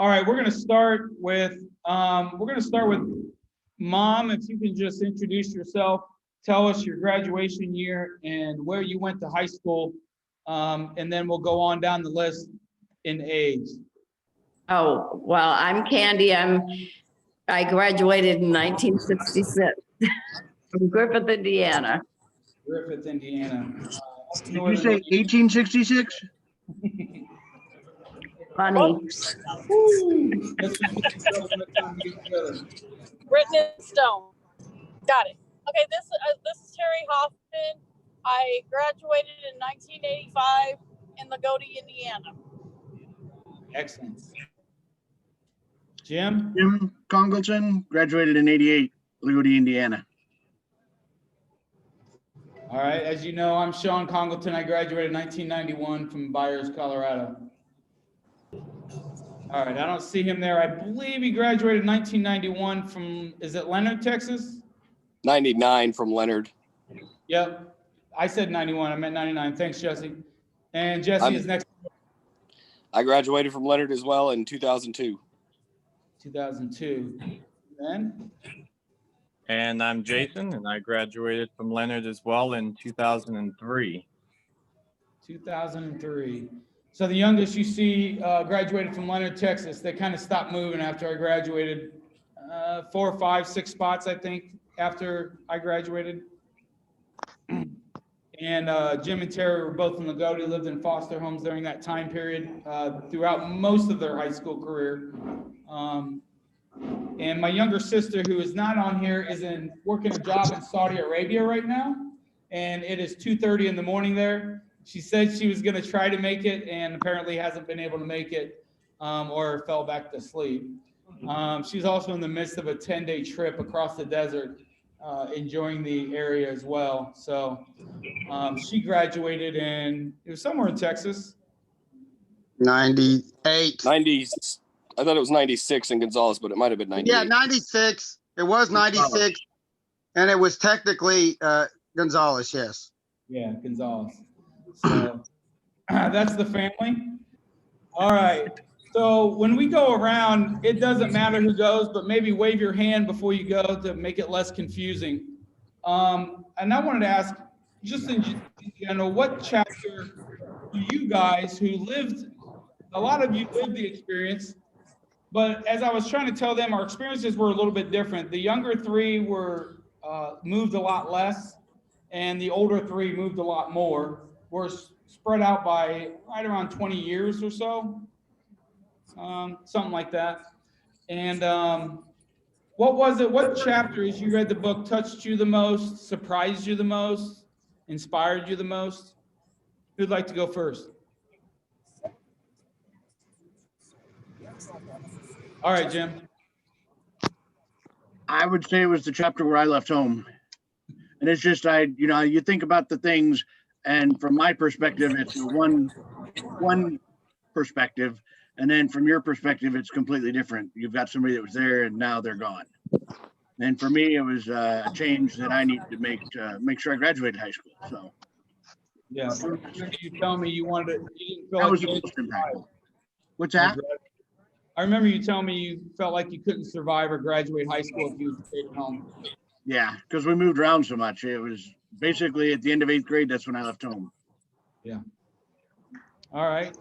All right, we're gonna start with Mom. If you can just introduce yourself, tell us your graduation year and where you went to high school, and then we'll go on down the list in age. Oh, well, I'm Candy. I graduated in 1966 from Griffith, Indiana. Griffith, Indiana. Did you say 1866? Funny. Written in stone. Got it. Okay, this is Terry Hoffman. I graduated in 1985 in Lagodi, Indiana. Excellent. Jim? Jim Congleton, graduated in 88, Lagodi, Indiana. All right, as you know, I'm Shawn Congleton. I graduated in 1991 from Byers, Colorado. All right, I don't see him there. I believe he graduated in 1991 from, is it Leonard, Texas? 99 from Leonard. Yep, I said 91, I meant 99. Thanks, Jesse. And Jesse is next. I graduated from Leonard as well in 2002. 2002. Ben? And I'm Jason, and I graduated from Leonard as well in 2003. 2003. So the youngest you see graduated from Leonard, Texas. They kind of stopped moving after I graduated. 4, 5, 6 spots, I think, after I graduated. And Jim and Terry were both in Lagodi, lived in foster homes during that time period throughout most of their high school career. And my younger sister, who is not on here, is working a job in Saudi Arabia right now. And it is 2:30 in the morning there. She said she was going to try to make it and apparently hasn't been able to make it or fell back to sleep. She's also in the midst of a 10-day trip across the desert, enjoying the area as well. So she graduated it was somewhere in Texas. 98. 90s. I thought it was 96 in Gonzales, but it might have been 98. Yeah, 96. It was 96. And it was technically Gonzales, yes. Yeah, Gonzales. So that's the family. All right. So when we go around, it doesn't matter who goes, but maybe wave your hand before you go to make it less confusing. And I wanted to ask, just in general, what chapter do you guys who lived, a lot of you lived the experience, but as I was trying to tell them, our experiences were a little bit different. The younger 3 were moved a lot less, and the older 3 moved a lot more. We're spread out by right around 20 years or so, something like that. And what was it? What chapter, as you read the book, touched you the most, surprised you the most, inspired you the most? Who'd like to go first? All right, Jim. I would say it was the chapter where I left home. And it's just, you think about the things, and from my perspective, it's one perspective. And then from your perspective, it's completely different. You've got somebody that was there and now they're gone. And for me, it was a change that I needed to make sure I graduated high school. So yeah, you tell me you wanted to. You didn't feel that like was you the most impactful. What's that? I remember you telling me you felt like you couldn't survive or graduate high school if you stayed at home. Yeah, because we moved around so much. It was basically at the end of 8th grade. That's when I left home. Yeah. All right.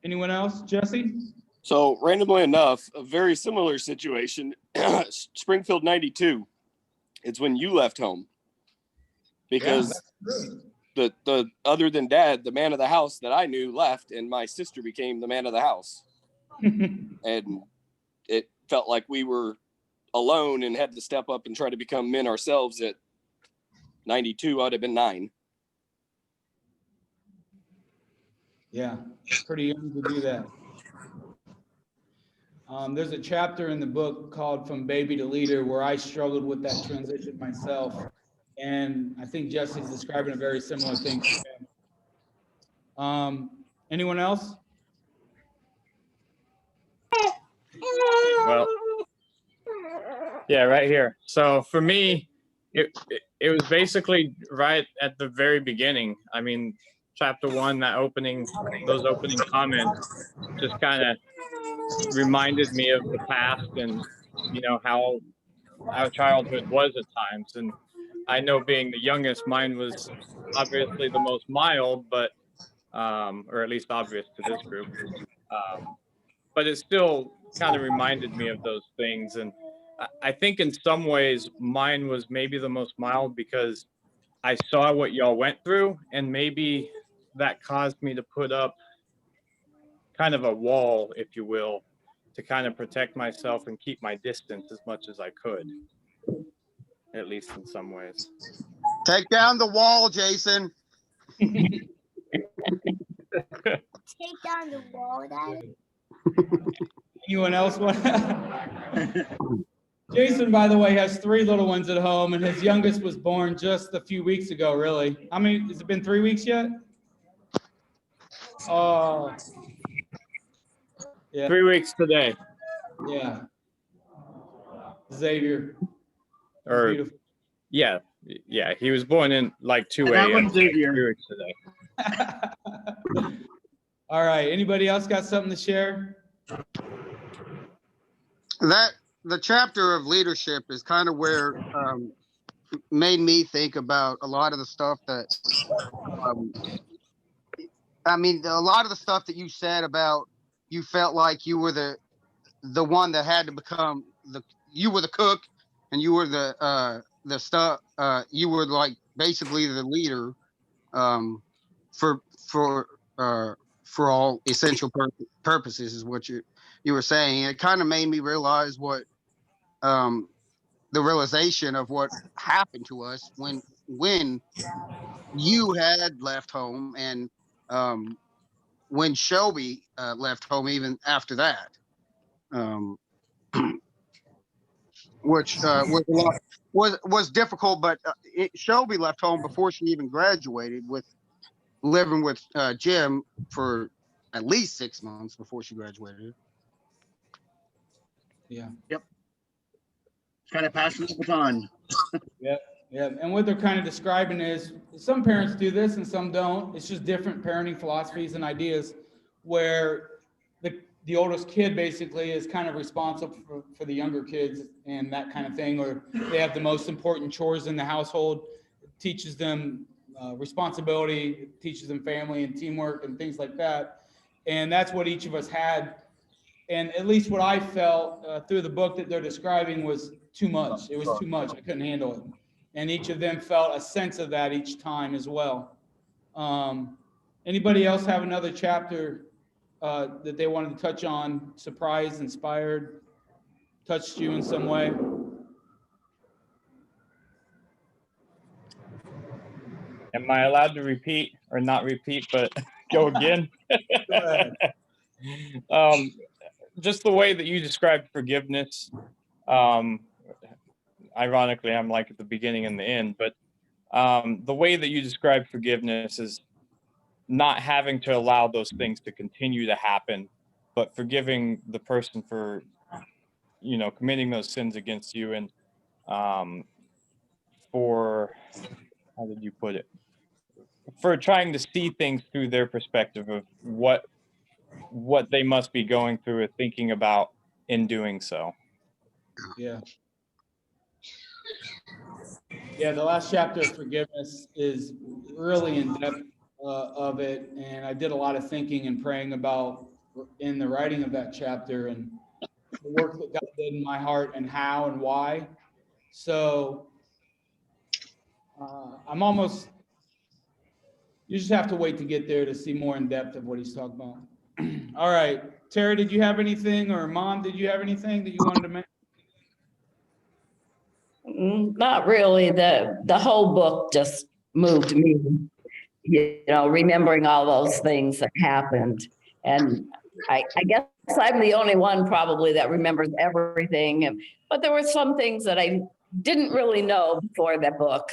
Anyone else? Jesse? So randomly enough, a very similar situation, Springfield 92. It's when you left home. Because the other than Dad, the man of the house that I knew left, and my sister became the man of the house. And it felt like we were alone and had to step up and try to become men ourselves. At 92, I'd have been 9. Yeah, pretty young to do that. There's a chapter in the book called From Baby to Leader where I struggled with that transition myself. And I think Jesse's describing a very similar thing. Anyone else? Well, yeah, right here. So for me, it was basically right at the very beginning. I mean, chapter 1, those opening comments just kind of reminded me of the past and, you know, how our childhood was at times. And I know being the youngest, mine was obviously the most mild, but, or at least obvious to this group. But it still kind of reminded me of those things. And I think in some ways mine was maybe the most mild because I saw what y'all went through, and maybe that caused me to put up kind of a wall, if you will, to kind of protect myself and keep my distance as much as I could, at least in some ways. Take down the wall, Jason. Take down the wall, Daddy. Anyone else want? Jason, by the way, has 3 little ones at home, and his youngest was born just a few weeks ago, really. How many, has it been 3 weeks yet? Oh. Yeah. 3 weeks today. Yeah. Xavier. Or Beautiful. yeah, he was born in like 2 That a.m. one's Xavier. 3 weeks today. All right. Anybody else got something to share? That the chapter of leadership is kind of where made me think about a lot of the stuff that I mean, a lot of the stuff that you said about you felt like you were the one that had to become you were the cook and you were the stuff you were like basically the leader for all essential purposes is what you were saying. It kind of made me realize what the realization of what happened to us when you had left home and when Shelby left home even after that, which was difficult, but Shelby left home before she even graduated, with living with Jim for at least 6 months before she graduated. Yeah. Yep. It's kind of passing the baton. Yep. Yeah, and what they're kind of describing is some parents do this and some don't. It's just different parenting philosophies and ideas where the oldest kid basically is kind of responsible for the younger kids and that kind of thing, or they have the most important chores in the household. It teaches them responsibility, it teaches them family and teamwork and things like that. And that's what each of us had. And at least what I felt through the book that they're describing was too much. It was too much. I couldn't handle it. And each of them felt a sense of that each time as well. Anybody else have another chapter that they wanted to touch on? Surprised, inspired, touched you in some way? Am I allowed to repeat or not repeat, but go again? Go ahead. Just the way that you described forgiveness. Ironically, I'm like at the beginning and the end, but the way that you describe forgiveness is not having to allow those things to continue to happen, but forgiving the person for, you know, committing those sins against you, and for, how did you put it? For trying to see things through their perspective of what they must be going through or thinking about in doing so. Yeah. Yeah, the last chapter of forgiveness is really in depth of it, and I did a lot of thinking and praying about in the writing of that chapter and the work that God did in my heart and how and why. So I'm almost, you just have to wait to get there to see more in depth of what he's talking about. All right, Terry, did you have anything, or Mom, did you have anything that you wanted to mention? Not really. The whole book just moved me, you know, remembering all those things that happened. And I guess I'm the only one probably that remembers everything. But there were some things that I didn't really know before that book.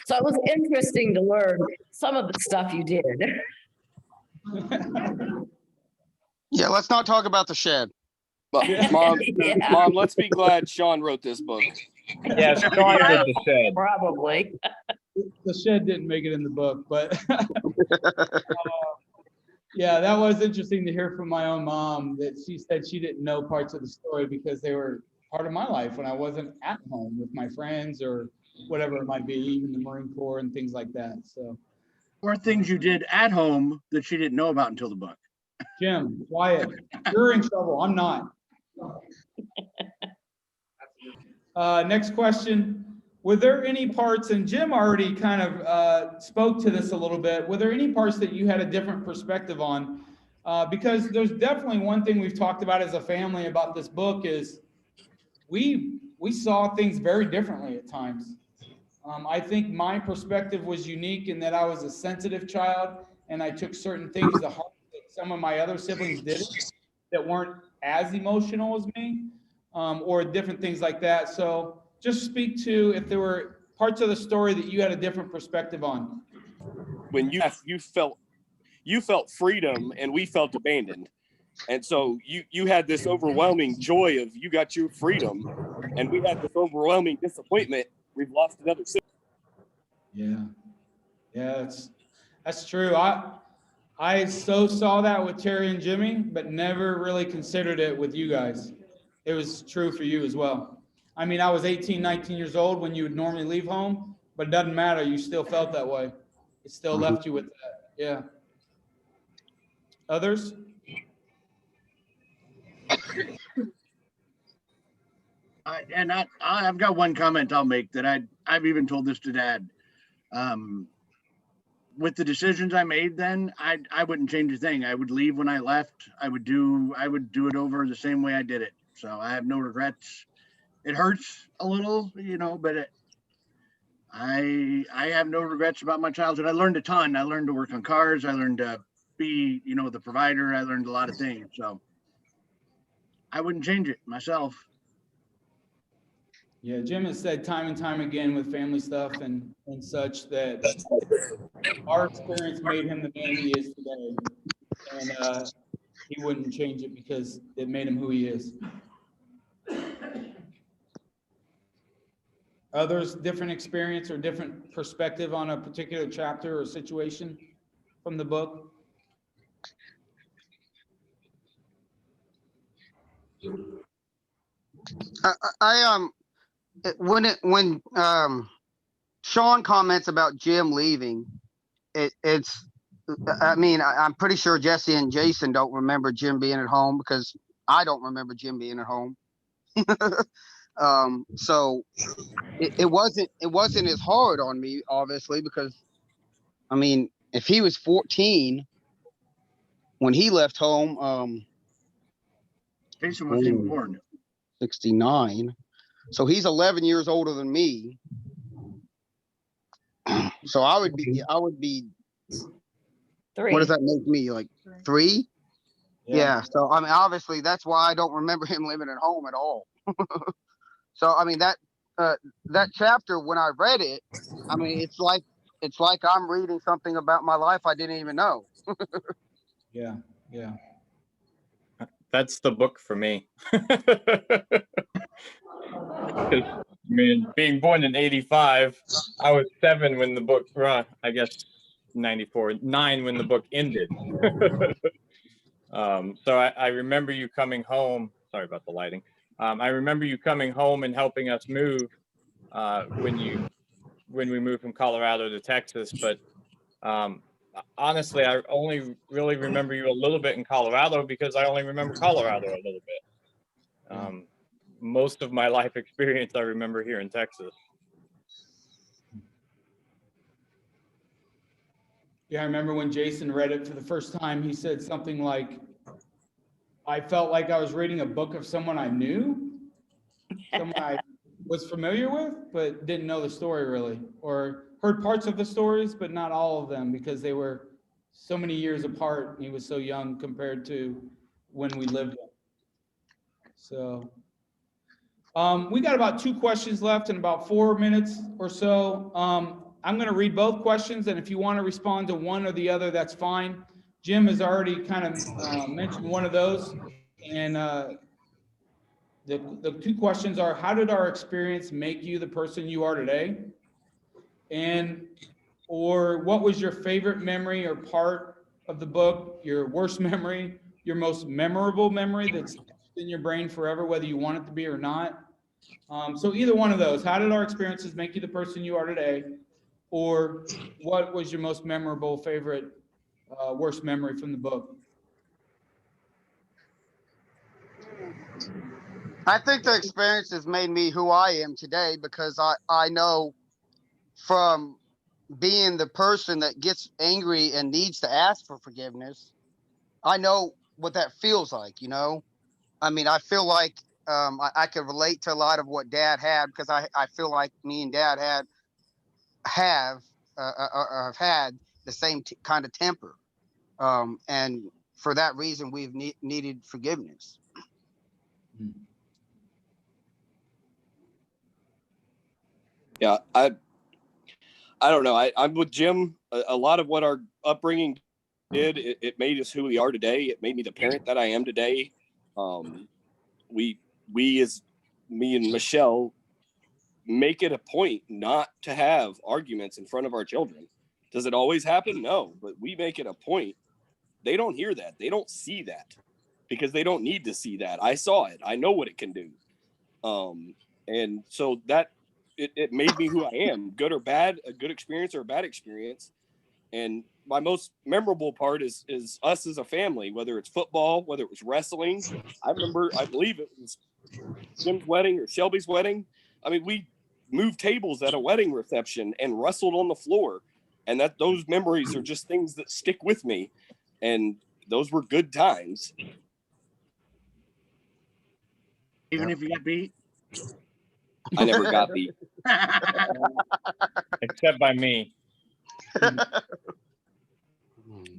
So it was interesting to learn some of the stuff you did. Yeah, let's not talk about the shed. But Mom, Yeah. Mom, let's be glad Shawn wrote this book. Yes, Shawn did the shed. Probably. The shed didn't make it in the book, but Yeah, that was interesting to hear from my own mom that she said she didn't know parts of the story because they were part of my life when I wasn't at home with my friends or whatever it might be, even the Marine Corps and things like that. So, Or things you did at home that she didn't know about until the book. Jim, quiet. You're in trouble. I'm not. Next question. Were there any parts, and Jim already kind of spoke to this a little bit, were there any parts that you had a different perspective on? Because there's definitely one thing we've talked about as a family about this book is we saw things very differently at times. I think my perspective was unique in that I was a sensitive child and I took certain things to heart that some of my other siblings did that weren't as emotional as me, or different things like that. So just speak to if there were parts of the story that you had a different perspective on. When you felt freedom and we felt abandoned. And so you had this overwhelming joy of you got your freedom, and we had this overwhelming disappointment. We've lost another sibling. Yeah, that's true. I so saw that with Terry and Jimmy, but never really considered it with you guys. It was true for you as well. I mean, I was 18, 19 years old when you would normally leave home, but it doesn't matter. You still felt that way. It still left you with that. Yeah. Others? I've got one comment I'll make that I've even told this to Dad. With the decisions I made then, I wouldn't change a thing. I would leave when I left. I would do it over the same way I did it. So I have no regrets. It hurts a little, but I have no regrets about my childhood. I learned a ton. I learned to work on cars. I learned to be, the provider. I learned a lot of things. So I wouldn't change it myself. Yeah, Jim has said time and time again with family stuff and such that our experience made him the man he is today. And he wouldn't change it because it made him who he is. Others, different experience or different perspective on a particular chapter or situation from the book? When Shawn comments about Jim leaving, it's I mean, I'm pretty sure Jesse and Jason don't remember Jim being at home because I don't remember Jim being at home. So it wasn't as hard on me, obviously, because I mean, if he was 14 when he left home, Jason wasn't even born. 69. So he's 11 years older than me. So I would be 3. What does that make me, like 3? Yeah. So I mean, obviously that's why I don't remember him living at home at all. So I mean that chapter, when I read it, I mean it's like I'm reading something about my life I didn't even know. Yeah. That's the book for me. I mean, being born in 85, I was 7 when the book, I guess 94, 9 when the book ended. So I remember you coming home. Sorry about the lighting. I remember you coming home and helping us move when we moved from Colorado to Texas. But honestly, I only really remember you a little bit in Colorado because I only remember Colorado a little bit. Most of my life experience I remember here in Texas. Yeah, I remember when Jason read it for the first time, he said something like, I felt like I was reading a book of someone I knew, someone I was familiar with, but didn't know the story really, or heard parts of the stories, but not all of them because they were so many years apart. And he was so young compared to when we lived them. So we got about 2 questions left in about 4 minutes or so. I'm going to read both questions, and if you want to respond to one or the other, that's fine. Jim has already kind of mentioned one of those, and the 2 questions are, how did our experience make you the person you are today? Or what was your favorite memory or part of the book, your worst memory, your most memorable memory that's in your brain forever, whether you want it to be or not. So either one of those, how did our experiences make you the person you are today? Or what was your most memorable, favorite, worst memory from the book? I think the experiences made me who I am today, because I know from being the person that gets angry and needs to ask for forgiveness, I know what that feels like, you know? I mean, I feel like I could relate to a lot of what Dad had, because I feel like me and Dad have had the same kind of temper. And for that reason, we've needed forgiveness. Yeah, I don't know. I'm with Jim. A lot of what our upbringing did, it made us who we are today. It made me the parent that I am today. We as me and Michelle make it a point not to have arguments in front of our children. Does it always happen? No, but we make it a point. They don't hear that. They don't see that because they don't need to see that. I saw it. I know what it can do. And so that it made me who I am, good or bad, a good experience or a bad experience. And my most memorable part is us as a family, whether it's football, whether it was wrestling. I believe it was Jim's wedding or Shelby's wedding. I mean, we moved tables at a wedding reception and wrestled on the floor. And those memories are just things that stick with me. And those were good times. Even if you got beat. I never got beat. Except by me. You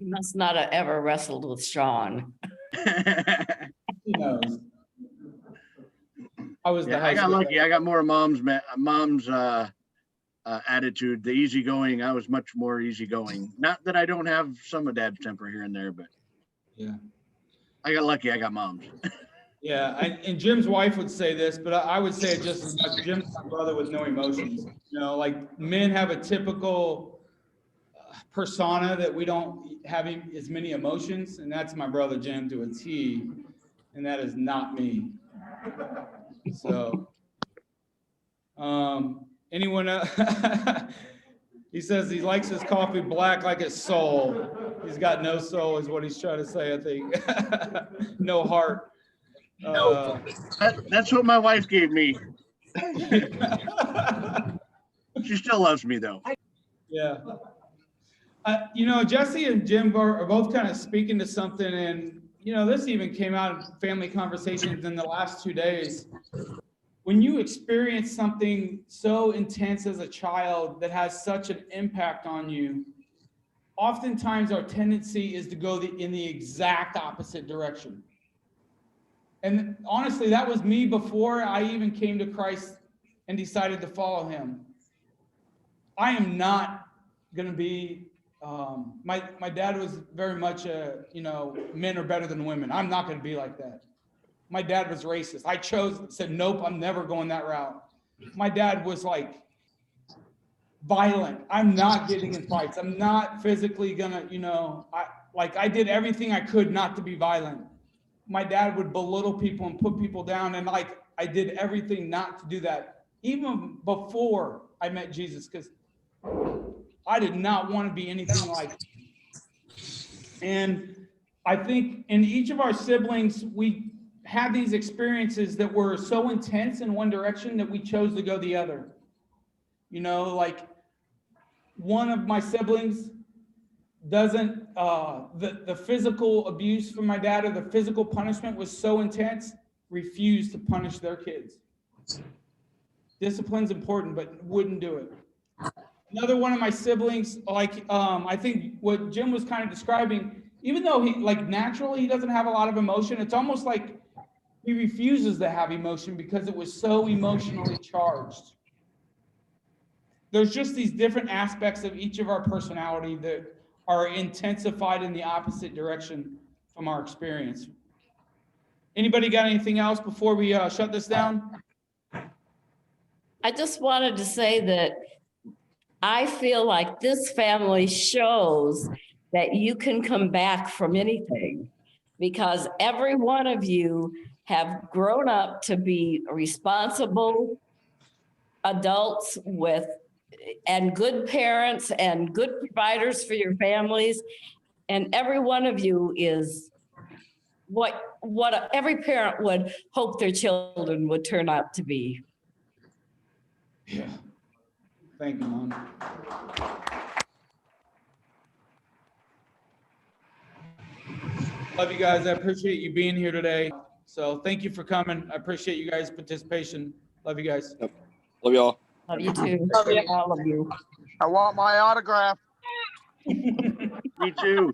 must not have ever wrestled with Shawn. Who knows? I was the high I got school lucky. I got more mom's attitude, the easygoing. I was much more easygoing. Not that I don't have some of Dad's temper here and there, but yeah. I got lucky. I got mom's. Yeah, and Jim's wife would say this, but I would say it just as much. Jim's my brother with no emotions. You know, like men have a typical persona that we don't have as many emotions, and that's my brother Jim to a T, and that is not me. So, anyone? He says he likes his coffee black like his soul. He's got no soul, is what he's trying to say. I think no heart. That's what my wife gave me. She still loves me though. Yeah. You know, Jesse and Jim are both kind of speaking to something, and you know, this even came out in family conversations in the last 2 days. When you experience something so intense as a child that has such an impact on you, oftentimes our tendency is to go in the exact opposite direction. And honestly, that was me before I even came to Christ and decided to follow him. I am not going to be, my dad was very much you know, men are better than women. I'm not going to be like that. My dad was racist. I said, nope, I'm never going that route. My dad was like violent. I'm not getting in fights. I'm not physically gonna, you know, I did everything I could not to be violent. My dad would belittle people and put people down. And like, I did everything not to do that, even before I met Jesus, because I did not want to be anything like him. And I think in each of our siblings, we had these experiences that were so intense in one direction that we chose to go the other. You know, like one of my siblings doesn't, the physical abuse from my dad or the physical punishment was so intense, refused to punish their kids. Discipline's important, but wouldn't do it. Another one of my siblings, like, I think what Jim was kind of describing, even though he, like, naturally he doesn't have a lot of emotion, it's almost like he refuses to have emotion because it was so emotionally charged. There's just these different aspects of each of our personality that are intensified in the opposite direction from our experience. Anybody got anything else before we shut this down? I just wanted to say that I feel like this family shows that you can come back from anything, because every one of you have grown up to be responsible adults and good parents and good providers for your families. And every one of you is what every parent would hope their children would turn out to be. Yeah. Thank you, Mom. Love you guys. I appreciate you being here today. So thank you for coming. I appreciate you guys' participation. Love you guys. Yep. Love y'all. Love you too. Love you. All of you. I want my autograph. Me too.